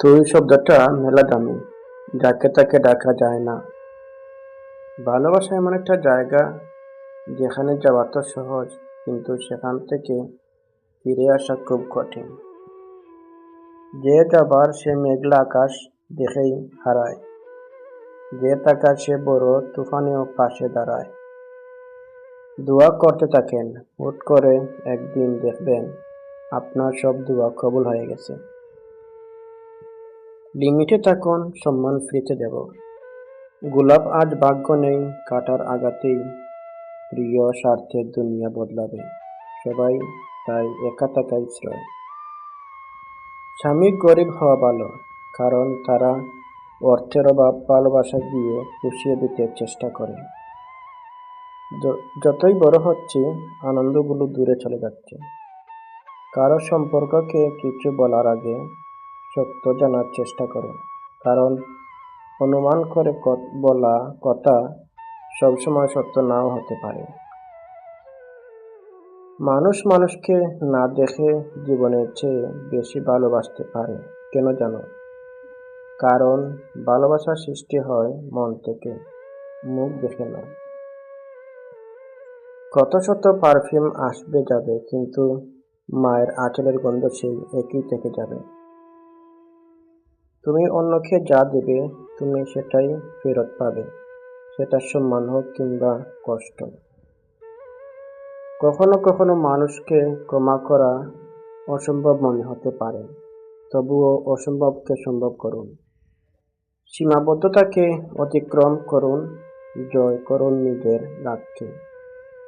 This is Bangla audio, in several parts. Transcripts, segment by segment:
তুই শব্দটা মেলা দামি, যাকে তাকে ডাকা যায় না। ভালোবাসা এমন একটা জায়গা যেখানে যাওয়া তো সহজ, কিন্তু সেখান থেকে ফিরে আসা খুব কঠিন। যে যাবার সে মেঘলা আকাশ দেখেই হারায়, যে তাকায় সে বড় তুফানেও পাশে দাঁড়ায়। দোয়া করতে থাকেন, হুট করে একদিন দেখবেন আপনার সব দোয়া কবুল হয়ে গেছে। লিমিটে থাকুন, সম্মান ফ্রিতে দেব। গোলাপ আজ ভাগ্য নেই, কাটার আঘাতেই প্রিয় স্বার্থের দুনিয়া বদলাবে। সবাই তাই একা থাকাই শ্রেয়। স্বামী গরিব হওয়া ভালো, কারণ তারা অর্থের অভাব ভালোবাসা দিয়ে পুষিয়ে দিতে চেষ্টা করে। যতই বড় হচ্ছে, আনন্দগুলো দূরে চলে যাচ্ছে। কারো সম্পর্ককে কিছু বলার আগে সত্য জানার চেষ্টা করো, কারণ অনুমান করে বলা কথা সবসময় সত্য নাও হতে পারে। মানুষ মানুষকে না দেখে জীবনের চেয়ে বেশি ভালোবাসতে পারে, কেন জানো? কারণ ভালোবাসা সৃষ্টি হয় মন থেকে, মুখ দেখে নয়। কত শত পারফিউম আসবে যাবে, কিন্তু মায়ের আঁচলের গন্ধ সেই একই থেকে যাবে। তুমি অন্যকে যা দেবে, তুমি সেটাই ফেরত পাবে, সেটা সম্মান হোক কিংবা কষ্ট। কখনো কখনো মানুষকে ক্ষমা করা অসম্ভব মনে হতে পারে, তবুও অসম্ভবকে সম্ভব করুন। সীমাবদ্ধতাকে অতিক্রম করুন, জয় করুন নিজের রাগকে।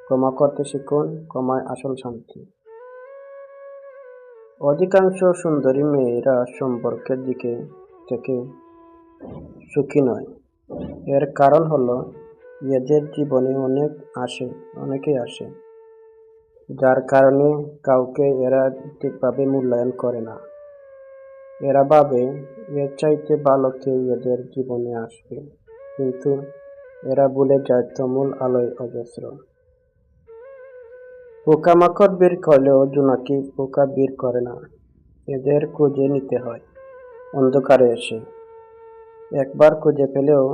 ক্ষমা করতে শিখুন, ক্ষমায় আসল শান্তি। অধিকাংশ সুন্দরী মেয়েরা সম্পর্কের দিকে থেকে সুখী নয়। এর কারণ হলো এদের জীবনে অনেকেই আসে, যার কারণে কাউকে এরা ঠিকভাবে মূল্যায়ন করে না। এরা ভাবে এর চাইতে ভালো কেউ এদের জীবনে আসবে, কিন্তু এরা ভুলে যায় তুমুল আলোয় অজস্র। পোকামাকড় বের করলেও জোনাকি পোকা বের করে না, এদের খুঁজে নিতে হয় অন্ধকারে এসে। একবার খুঁজে পেলেও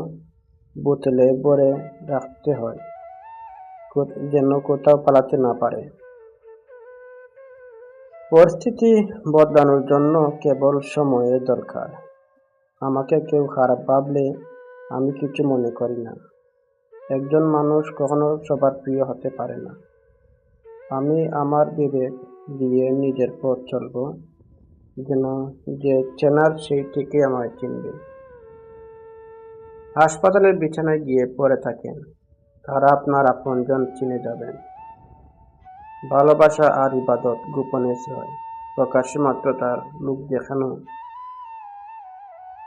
বোতলে ভরে রাখতে হয়, যেন কোথাও পালাতে না পারে। পরিস্থিতি বদলানোর জন্য কেবল সময়ের দরকার। আমাকে কেউ খারাপ ভাবলে আমি কিছু মনে করি না। একজন মানুষ কখনো সবার প্রিয় হতে পারে না। আমি আমার বিবেক দিয়ে নিজের পথ চলব, যেন যে চেনার সেই ঠিকই আমায় চিনবে। হাসপাতালের বিছানায় গিয়ে পড়ে থাকেন, তারা আপনার আপনজন চিনে যাবেন। ভালোবাসা আর ইবাদত গোপনে হয়, প্রকাশ্যে মাত্র তার লোক দেখানো।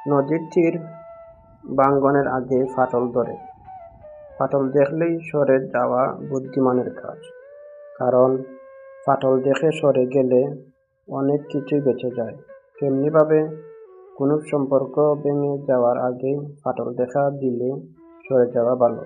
নদীর তীর ভাঙ্গনের আগে ফাটল ধরে, ফাটল দেখলেই সরে যাওয়া বুদ্ধিমানের কাজ। কারণ ফাটল দেখে সরে গেলে অনেক কিছুই বেঁচে যায়। তেমনিভাবে কোনো সম্পর্ক ভেঙে যাওয়ার আগে ফাটল দেখা দিলে সরে যাওয়া ভালো।